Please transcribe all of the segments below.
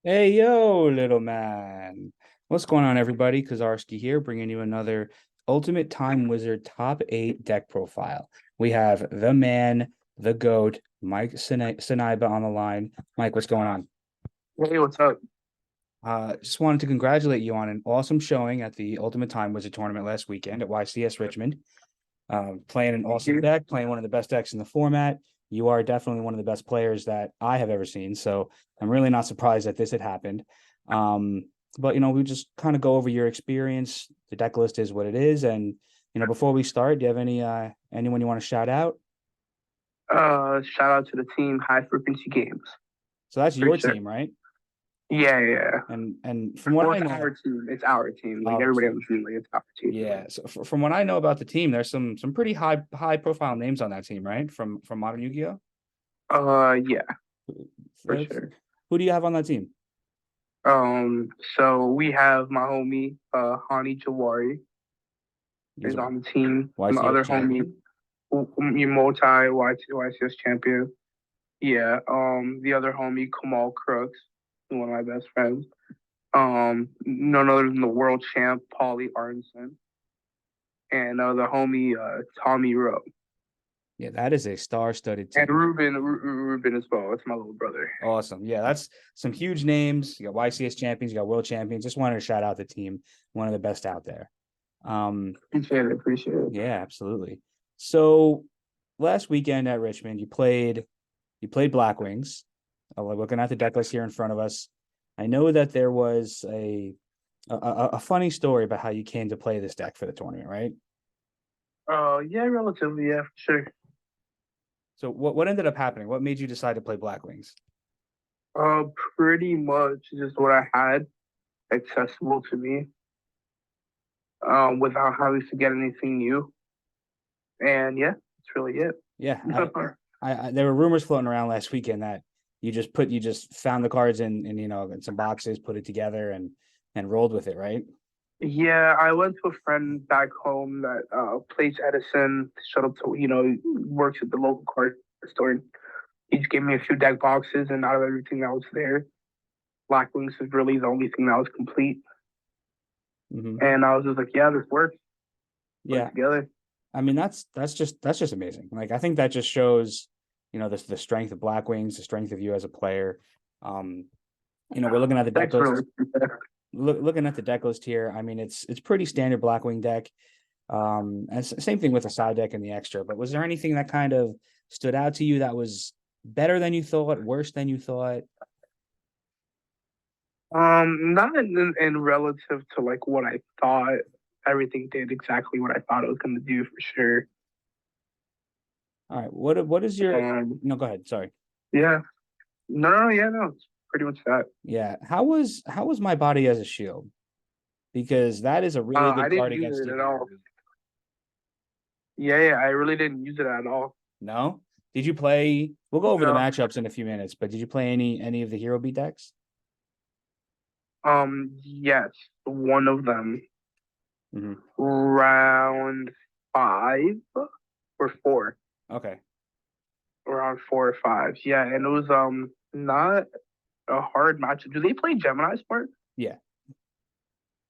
Hey, yo, little man. What's going on, everybody? Kazarski here, bringing you another Ultimate Time Wizard Top 8 deck profile. We have the man, the GOAT, Mike Sinaiba on the line. Mike, what's going on? Hey, what's up? Just wanted to congratulate you on an awesome showing at the Ultimate Time Wizard tournament last weekend at YCS Richmond. Playing an Thank awesome you. deck, playing one of the best decks in the format. You are definitely one of the best players that I have ever seen. So I'm really not surprised that this had happened. Um, but we just kind of go over your experience. The deck list is what it is, and before we start, do you have anyone you want to shout out? Shout out to the team, High Frequency Games, So that's for your sure. team, right? Yeah, yeah. And from what Well, I it's know, our team. It's our team. Like our everybody on the team, team, like it's our team. yeah. So from what I know about the team, there's some pretty high profile names on that team, right? From Modern Yu-Gi-Oh. Yeah, for That's, sure. who do you have on that team? So we have my homie, Hani Jawari He's is a on the team. My YCS other homie, champion. multi YCS champion. Yeah. The other homie, Kamal Crooks, one of my best friends. None other than the world champ, Paulie Arnson, and the homie, Tommy Rowe. Yeah, that is a star-studded And team. Ruben as well. That's my little brother. Awesome. Yeah, that's some huge names. You got YCS champions, you got world champions. Just wanted to shout out the team, one of the best out there. Um, Appreciate it. Appreciate it. yeah, absolutely. So last weekend at Richmond, you played Black Wings. We're looking at the deck list here in front of us. I know that there was a funny story about how you came to play this deck for the tournament, right? Yeah, relatively, yeah, for sure. So what ended up happening? What made you decide to play Black Wings? Uh, Pretty much just what I had accessible to me, without having to get anything new. And yeah, that's really it. Yeah, I there were rumors floating around last weekend that you just found the cards in some boxes, put it together and rolled with it, right? Yeah, I went to a friend back home that plays Edison, showed up to, works at the local card store. He just gave me a few deck boxes, and out of everything that was there, Black Wings was really the only thing that was complete. Hmm. And I was just like, yeah, this works. Put it Yeah, together. I mean that's just amazing. Like I think that just shows, the strength of Black Wings, the strength of you as a player. Um, we're looking at the deck Thanks for list. listening. Looking at the deck list here, I mean it's pretty standard Blackwing deck. And same thing with the side deck and the extra. But was there anything that kind of stood out to you that was better than you thought, worse than you thought? Not in relative to like what I thought. Everything did exactly what I thought it was going to do for sure. All right, what is your Um, no? Go ahead. Sorry. yeah, no, yeah, no, it's pretty much that. Yeah, how was my body as a shield? Because that is a really I good card didn't use against it at DV. all. Yeah, I really didn't use it at all. No? Did you play? We'll go over the No. matchups in a few minutes, but did you play any of the hero beat decks? Yes, one of them, Hmm. round five or four, Okay. around 4 or 5. Yeah, and it was not a hard match. Do they play Gemini Sport? Yeah.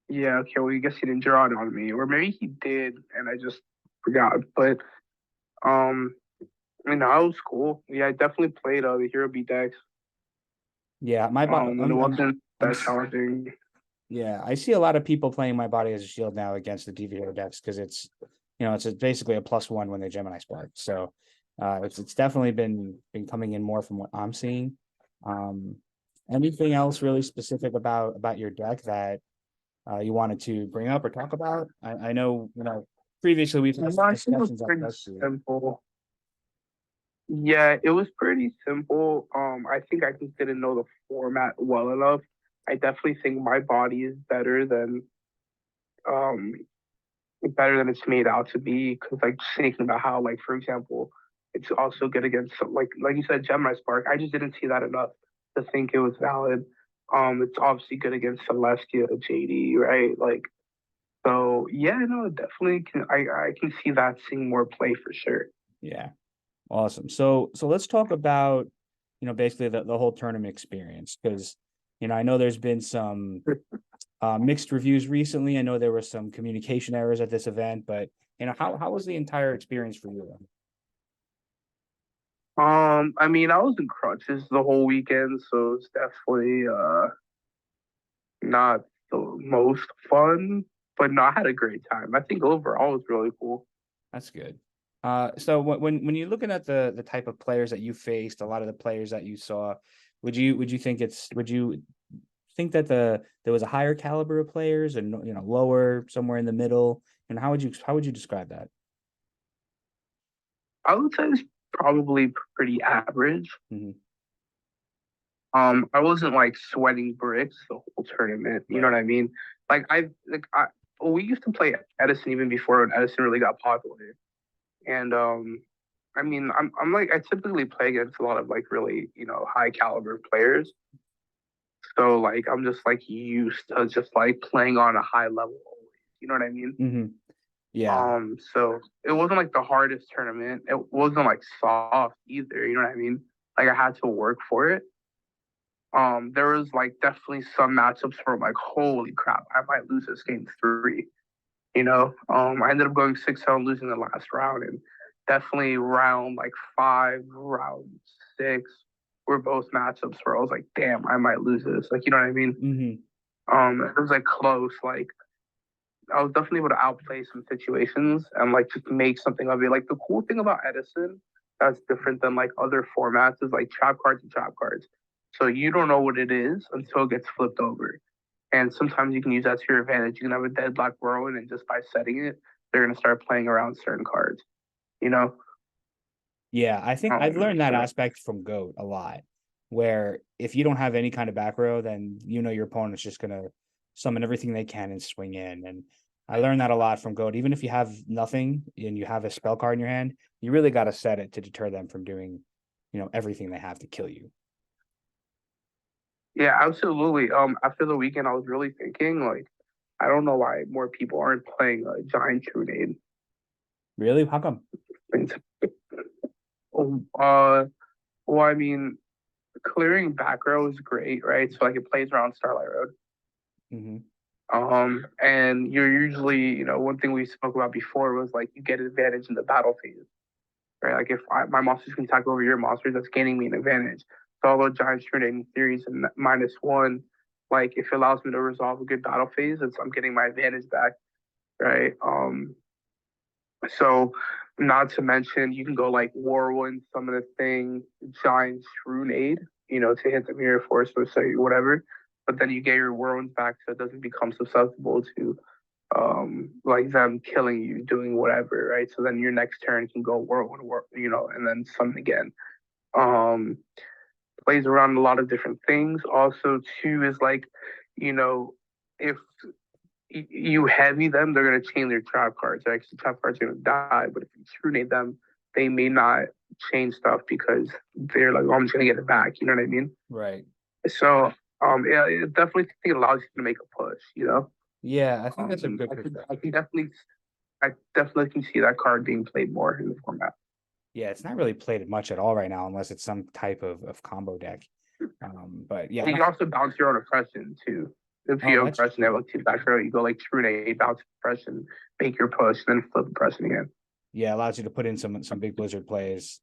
Yeah, okay, well, I guess he didn't draw it on me, or maybe he did, and I just forgot. But um, it was cool. Yeah, I definitely played the Hero B decks. Yeah, my body. And it wasn't I'm that challenging. Yeah, I see a lot of people playing my body as a shield now against the DVO decks because it's basically a +1 when they Gemini Spark. So it's definitely been coming in more from what I'm seeing. Um, Anything else really specific about your deck that you wanted to bring up or talk about? I know previously we've had No, I think it was discussions on pretty deck two. simple. Yeah, it was pretty simple. I think I just didn't know the format well enough. I definitely think my body is um better than it's made out to be. Because like just thinking about how, like, for example, it's also good against like you said, Gemini Spark. I just didn't see that enough to think it was valid. It's obviously good against Celestia, JD, right? Like, so yeah, no, definitely can. I can see that seeing more play for sure. Yeah, awesome. So let's talk about basically the whole tournament experience because I know there's been some mixed reviews recently. I know there were some communication errors at this event, but how was the entire experience for you? I mean, I was in crutches the whole weekend, so it's definitely not the most fun, but no, I had a great time. I think overall it was really cool. That's good. So when you're looking at the type of players that you faced, a lot of the players that you saw, would you think that there was a higher caliber of players and lower, somewhere in the middle? And how would you describe that? I would say it's probably pretty average. Hmm. I wasn't like sweating bricks the whole tournament. You know Right. what I mean? We used to play Edison even before when Edison really got popular. And I mean, I'm like I typically play against a lot of like really high caliber players. So like I'm just like used to just like playing on a high level always. You know what I mean? Hmm. Yeah. So it wasn't like the hardest tournament. It wasn't like soft either. You know what I mean? Like I had to work for it. There was like definitely some matchups where I'm like, holy crap, I might lose this game three. I ended up going 6-0, losing the last round, and definitely round like five, round six were both matchups where I was like, damn, I might lose this. Like, you know what I mean? Hmm. It was like close. Like, I was definitely able to outplay some situations and like just make something of it. Like, the cool thing about Edison that's different than like other formats is like trap cards and trap cards. So you don't know what it is until it gets flipped over. And sometimes you can use that to your advantage. You can have a deadlock whirlwind, and just by setting it, they're going to start playing around certain cards, you know? Yeah, I think I've learned that So, aspect from Goat a lot, where if you don't have any kind of back row, then your opponent's just gonna summon everything they can and swing in. And I learned that a lot from Goat. Even if you have nothing and you have a spell card in your hand, you really got to set it to deter them from doing, everything they have to kill you. yeah, absolutely. After the weekend, I was really thinking, like, I don't know why more people aren't playing Giant Trunade. Really? How come? Uh, well, I mean, clearing back row is great, right? So, like, it plays around Starlight Road. Hmm. And you're usually, one thing we spoke about before was like you get an advantage in the battle phase, right? Like if my monsters can attack over your monsters, that's gaining me an advantage. So although Giant Shredding in theory is a -1, like if it allows me to resolve a good battle phase, I'm getting my advantage back, right? So not to mention you can go like Whirlwind, summon a thing, Giant Shroonade, to hit the Mirror Force or say whatever. But then you get your Whirlwinds back so it doesn't become susceptible to like them killing you, doing whatever, right? So then your next turn can go Whirlwind, and then summon again. Um, Plays around a lot of different things. Also, too, is like, if you heavy them, they're gonna chain their trap cards. Right? 'Cause the trap cards are gonna die. But if you trunate them, they may not change stuff because they're like, oh, I'm just gonna get it back. You know what I mean? Right. So, yeah, it definitely think it allows you to make a push. Yeah, I think that's a good I perspective. definitely can see that card being played more in the format. Yeah, it's not really played much at all right now, unless it's some type of combo deck. But yeah, And you can also bounce your own oppression too. If oh, you that's oppression that like two back row, you go like true A, bounce oppression, make your push, then flip oppression again. yeah, allows you to put in some big blizzard plays.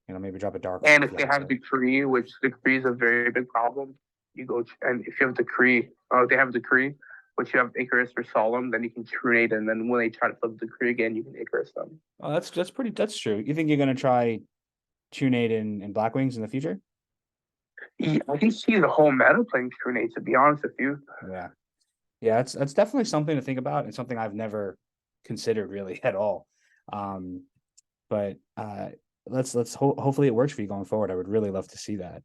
Maybe drop a dark And if they flash. have decree, which decree is a very big problem, you go and if you have decree, they have decree, but you have Icarus or Solemn, then you can trunate, and then when they try to flip decree again, you can Icarus them. Oh, that's true. You think you're gonna try Tunade and Black Wings in the future? Yeah, I can see the whole meta playing trunate. To be honest with you, Yeah. Yeah, that's definitely something to think about and something I've never considered really at all. Um, but hopefully it works for you going forward. I would really love to see that.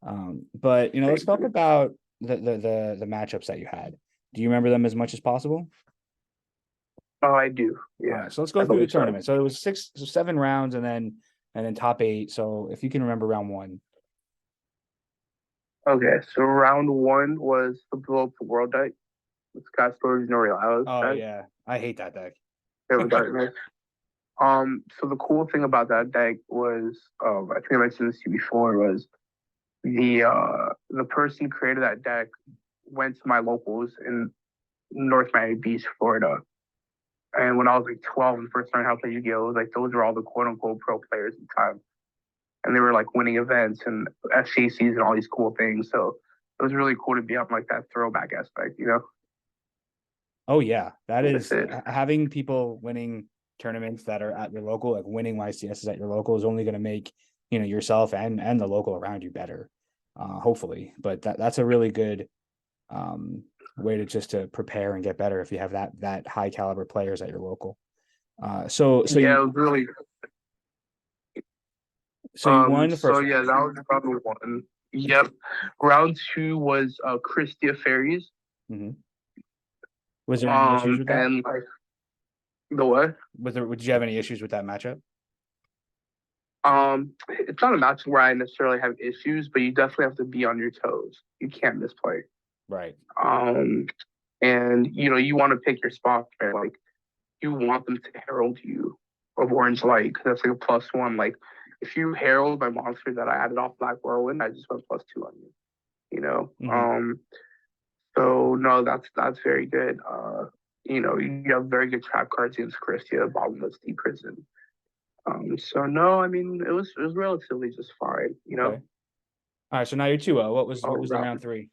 But let's talk about the matchups that you had. Do you remember them as much as possible? oh, I do. All Yeah, right, so let's I go through the believe so. tournament. So it was 7 rounds and then top eight. So if you can remember round one. Okay, so round one was the blow up the world deck. It's got storage no real Oh deck. yeah, I hate that deck. Favorite darkness. So the cool thing about that deck was, I think I mentioned this to you before, was the person who created that deck went to my locals in North Miami Beach, Florida. And when I was like 12 and first learned how to play Yu-Gi-Oh, it was like those were all the quote unquote pro players at the time. And they were like winning events and FCCs and all these cool things. So it was really cool to be on like that throwback aspect, you know? Oh yeah, that That's is it. having people winning tournaments that are at your local, like winning YCSs at your local, is only going to make yourself and the local around you better, hopefully. But that's a really good way to just to prepare and get better if you have that high caliber players at your local. So Yeah, it was really you won the so first yeah, that was round one. Yep. Round two was Christia Fairies. round. Was there any issues with that? And like the what? Did you have any issues with that matchup? It's not a match where I necessarily have issues, but you definitely have to be on your toes. You can't misplay. Right. And you want to pick your spot, right? Like you want them to herald you of Orange Light, 'cause that's like a +1. Like if you herald my monster that I added off Black Whirlwind, I just went +2 on you. So no, that's very good. You have very good trap cards against Christia, Bottomless Deep Prison. So no, I mean it was relatively just fine, Okay. All right, so now you're 2-0. What was the round 3?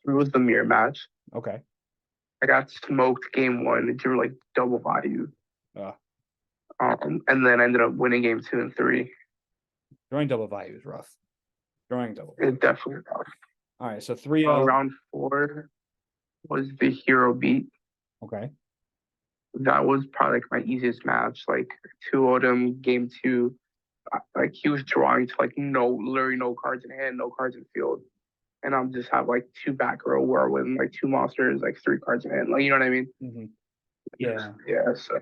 It was the mirror match. Okay. I got smoked game 1 and you were like double value. And then I ended up winning game 2 and 3. Drawing double value is rough. It definitely rough. All right, so 3-0. Round 4 was the hero beat. Okay. That was probably like my easiest match. Like 2-0'd him, game 2. Like he was drawing to like literally no cards in hand, no cards in field. And I'm just have like 2 back row whirlwind, like 2 monsters, like 3 cards in hand. Like you know what I mean? Mm-hmm. Yeah. Yeah. So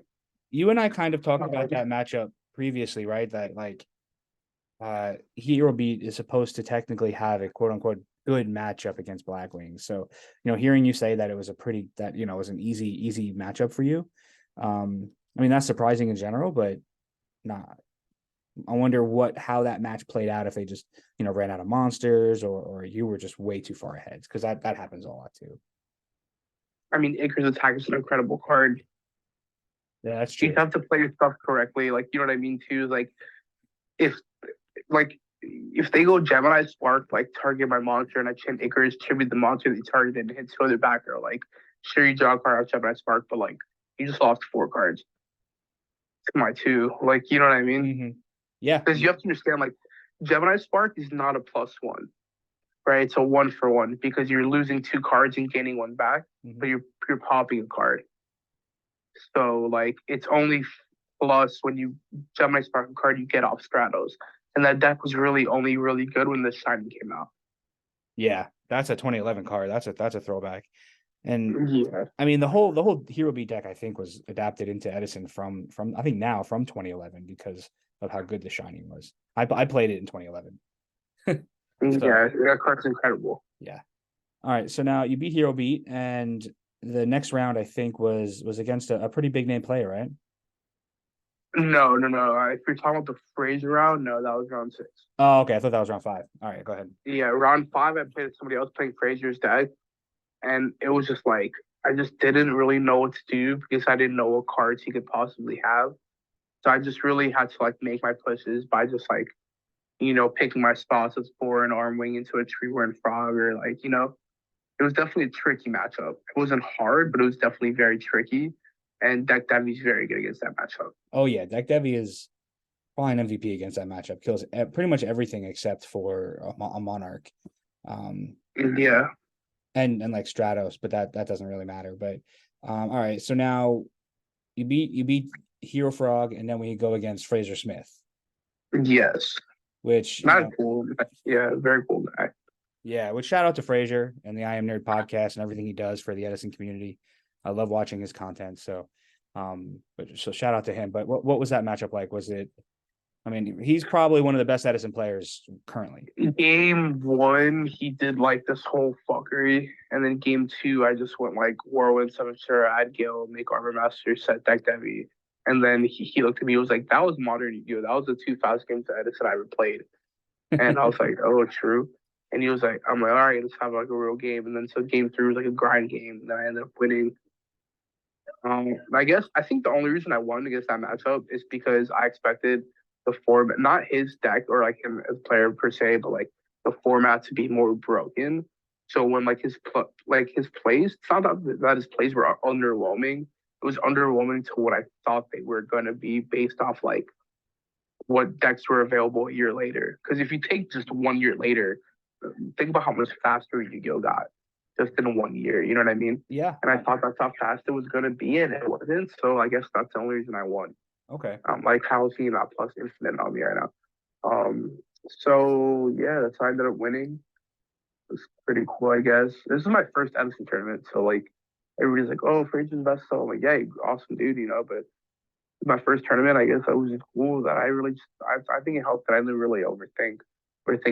you and I kind of talked about that matchup previously, right? That like Hero Beat is supposed to technically have a quote unquote good matchup against Blackwings. So, hearing you say that it was was an easy matchup for you. I mean, that's surprising in general, but not. I wonder how that match played out if they just, ran out of monsters or you were just way too far ahead, because that happens a lot too. I mean, Icarus Attack is an incredible card. Yeah, that's true. You have to play your stuff correctly. Like, you know what I mean too? Like, if they go Gemini Spark, like target my monster, and I chant Icarus, tribute the monster they targeted, and hit 2 other back row. Like, sure, you draw a card out Gemini Spark, but like, you just lost 4 cards to my 2. Like, you know what I mean? Mm-hmm. Yeah. Because you have to understand, like, Gemini Spark is not a +1, right? It's a 1-for-1 because you're losing 2 cards and gaining 1 back, but you're popping a card. So like, it's only plus when you Gemini Spark a card, you get off Stratos. And that deck was really only really good when the Shining came out. Yeah, that's a 2011 card. That's a throwback. And yeah, I mean the whole Hero Beat deck I think was adapted into Edison from I think now from 2011 because of how good the Shining was. I played it in 2011. that card's incredible. Yeah. All right, so now you beat Hero Beat, and the next round I think was against a pretty big name player, right? No. If you're talking about the Fraser round, no, that was round 6. Oh, okay. I thought that was round 5. All right, go ahead. Yeah, round 5, I played somebody else playing Fraser's deck, and it was just like I just didn't really know what to do because I didn't know what cards he could possibly have. So I just really had to like make my pushes by just like, picking my spots as for an arm wing into a tree worn frog, or like, it was definitely a tricky matchup. It wasn't hard, but it was definitely very tricky. And Deck Devi is very good against that matchup. Oh yeah, Deck Devi is fine MVP against that matchup. Kills pretty much everything except for a Monarch. Yeah. And like Stratos, but that doesn't really matter. But all right, so now you beat Hero Frog, and then we go against Fraser Smith. Yes. Which not cool. Yeah, very cool guy. Yeah, which shout out to Fraser and the I Am Nerd podcast and everything he does for the Edison community. I love watching his content. So shout out to him. But what was that matchup like? Was it? I mean, he's probably one of the best Edison players currently. Game 1, he did like this whole fuckery, and then game 2, I just went like Whirlwind, Summon Sure, Add Gale, make Armor Master, set Deck Devi, and then he looked at me, he was like, "That was modern Yu-Gi-Oh! That was the 2 fastest games that Edison I ever played." And I was like, oh, true. And he was like, I'm like, all right, let's have like a real game. And then so game three was like a grind game. And then I ended up winning. I think the only reason I won against that matchup is because I expected the format, not his deck or like him as a player per se, but like the format to be more broken. So when like his plays, it's not that his plays were underwhelming. It was underwhelming to what I thought they were gonna be based off like what decks were available a year later. Because if you take just 1 year later, think about how much faster Yu-Gi-Oh got just in 1 year. You know what I mean? Yeah. And I thought that's how fast it was gonna be, and it wasn't. So I guess that's the only reason I won. Okay. Like how seeing that plus infinite on me right now. So yeah, that's how I ended up winning. It was pretty cool, I guess. This is my first Edison tournament, so like everybody's like, "Oh, Fraser's best." So I'm like, "Yeah, awesome dude," you know. But my first tournament, I guess that was just cool. That I really, I think it helped that I didn't really overthink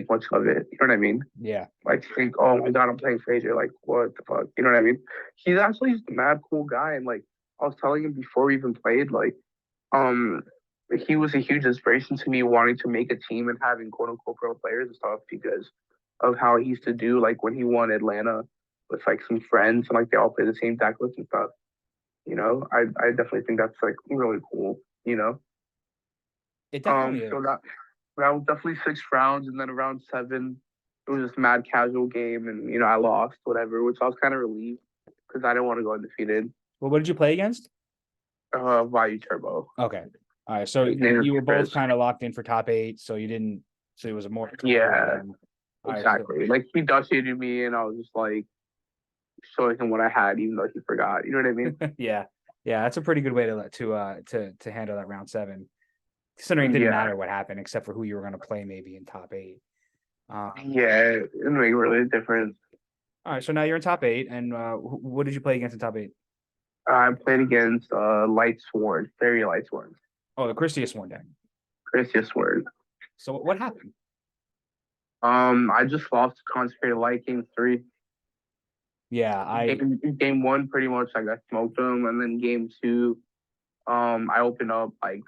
much of it. You know what I mean? Yeah. Like think, oh my god, I'm playing Fraser. Like what the fuck? You know what I mean? He's actually just a mad cool guy, and like I was telling him before we even played, like um, he was a huge inspiration to me wanting to make a team and having quote unquote pro players and stuff because of how he used to do like when he won Atlanta with like some friends and like they all play the same deck list and stuff. You know, I definitely think that's like really cool. You know, It definitely so is. that was definitely 6 rounds, and then around seven, it was just mad casual game, and you know I lost whatever, which I was kind of relieved because I didn't want to go undefeated. Well, what did you play against? Vayu Turbo. Okay. All right. So His name is you were both Chris. kind of locked in for top eight, so you didn't. So it was a more casual Yeah, game. All right. So exactly. Like he dusted me, and I was just like showing him what I had, even though he forgot. You know what I mean? yeah, yeah, that's a pretty good way to handle that round seven. Considering it didn't Yeah, matter what happened except for who you were going to play maybe in top eight. yeah. It made really a difference. All right. So now you're in top eight, and what did you play against in top eight? I played against Light Sworn, Fairy Light Sworn, Oh, the Christius one day. Christian Sworn. So what happened? I just lost to Consecrated Light game three. Yeah, Game one, pretty much, like I smoked them, and then game two, I opened up like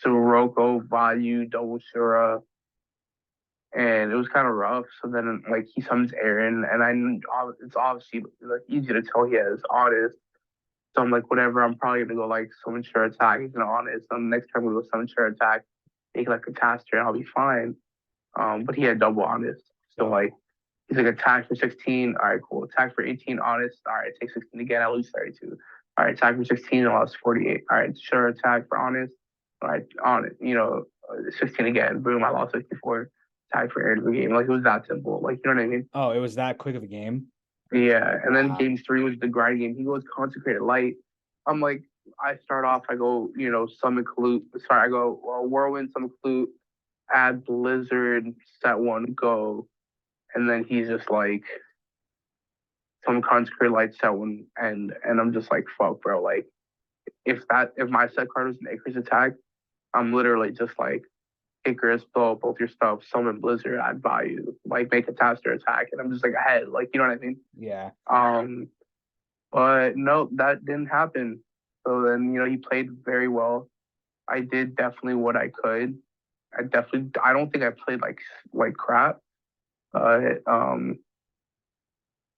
Sirocco, Vayu, Double Shura, and it was kind of rough. So then, like, he summons Aaron, and it's obviously like easy to tell he has honest. So I'm like, whatever. I'm probably gonna go like summon Shura attack. He's gonna honest. And next time we go summon Shura attack, make like a caster, and I'll be fine. But he had double honest, so like he's like attack for 16. All right, cool. Attack for 18, honest. All right, take 16 again. I lose 32. All right, attack for 16, I lost 48. All right, sure, attack for honest. All right, on it. 16 again. Boom, I lost 64. Attack for end of the game. Like it was that simple. Like you know what I mean? Oh, it was that quick of a game. Yeah. And then Wow. game three was the grind game. He goes consecrated light. I'm like, I start off. I go, summon Clute. Sorry, I go whirlwind, summon Clute, add Blizzard, set one, go, and then he's just like some consecrated light set one, and I'm just like, fuck, bro. Like, if my set card was an Icarus attack, I'm literally just like Icarus, blow up both your stuff, summon Blizzard, add value, like make a taster attack, and I'm just like ahead, like you know what I mean? Yeah. But no, that didn't happen. So then he played very well. I did definitely what I could. I don't think I played like crap.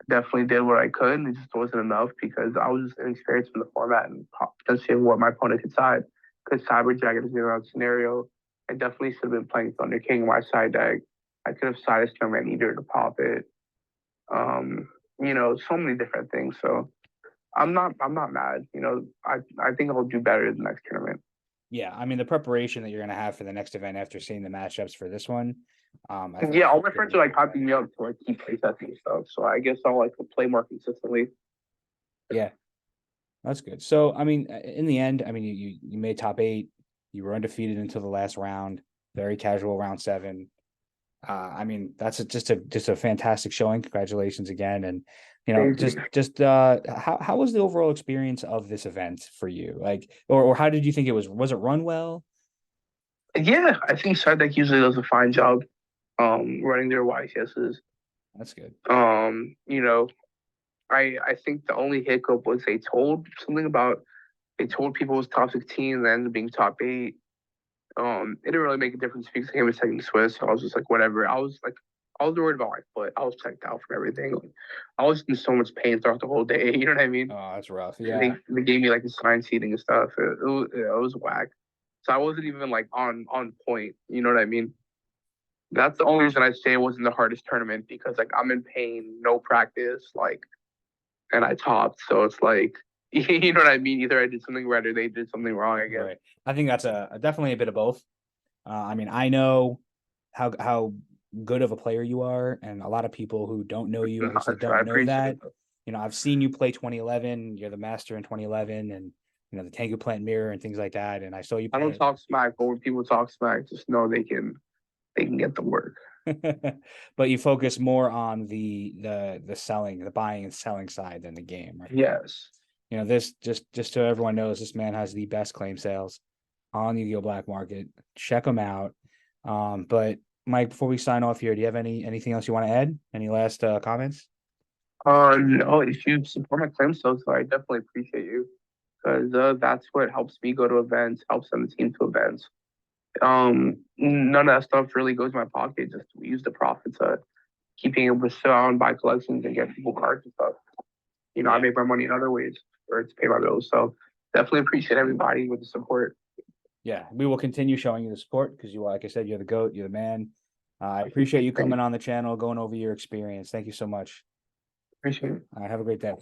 Definitely did what I could, and it just wasn't enough because I was just inexperienced in the format and potentially what my opponent could side. Because Cyber Dragon is a round scenario. I definitely should have been playing Thunder King in my side deck. I could have sided Snowman Eater to pop it. So many different things. So I'm not mad. I think I'll do better in the next tournament. Yeah, I mean the preparation that you're gonna have for the next event after seeing the matchups for this one. I think Yeah, all my friends are like hyping me up to like keep playtesting and stuff. So I guess I'll like play more consistently. Yeah, that's good. So I mean, in the end, I mean you made top eight. You were undefeated until the last round. Very casual round seven. I mean that's just a fantastic showing. Congratulations again, and how was the overall experience of this event for you? Like, or how did you think it was? Was it run well? Yeah, I think side deck usually does a fine job running their YCSs. That's good. I think the only hiccup was they told people it was top 16 and then ended up being top 8. It didn't really make a difference because I was taking Swiss, so I was just like, whatever. I was worried about my foot. I was checked out from everything. Like, I was in so much pain throughout the whole day. You know what I mean? Oh, that's rough. And Yeah. they gave me like the sign seating and stuff. It was whack. So I wasn't even like on point. You know what I mean? That's the only reason I say it wasn't the hardest tournament because like I'm in pain, no practice, like, and I topped. So it's like, you know what I mean? Either I did something right or they did something wrong. I guess. Right. I think that's definitely a bit of both. I mean, I know how good of a player you are, and a lot of people who don't know you obviously I don't know appreciate that. it. You know, I've seen you play 2011. You're the master in 2011, and you know the Tengu Plant Mirror and things like that. And I saw you I don't play. talk smack, but when people talk smack, just know they can get the work. But you focus more on the selling, the buying and selling side than the game, right? Yes. You know, this just so everyone knows, this man has the best claim sales on the Yu-Gi-Oh! Black market. Check him out. But Mike, before we sign off here, do you have anything else you want to add? Any last comments? No, if you support my claim so I definitely appreciate you because that's what helps me go to events, helps send the team to events. None of that stuff really goes in my pocket. Just we use the profits to keep being able to sell and buy collections and get people cards and stuff. You know, I Yeah. make my money in other ways or to pay my bills. So definitely appreciate everybody with the support. Yeah, we will continue showing you the support because you, like I said, you're the GOAT, you're the man. I appreciate you coming on the channel, going over your experience. Thank you so much. Appreciate it. Have a great day.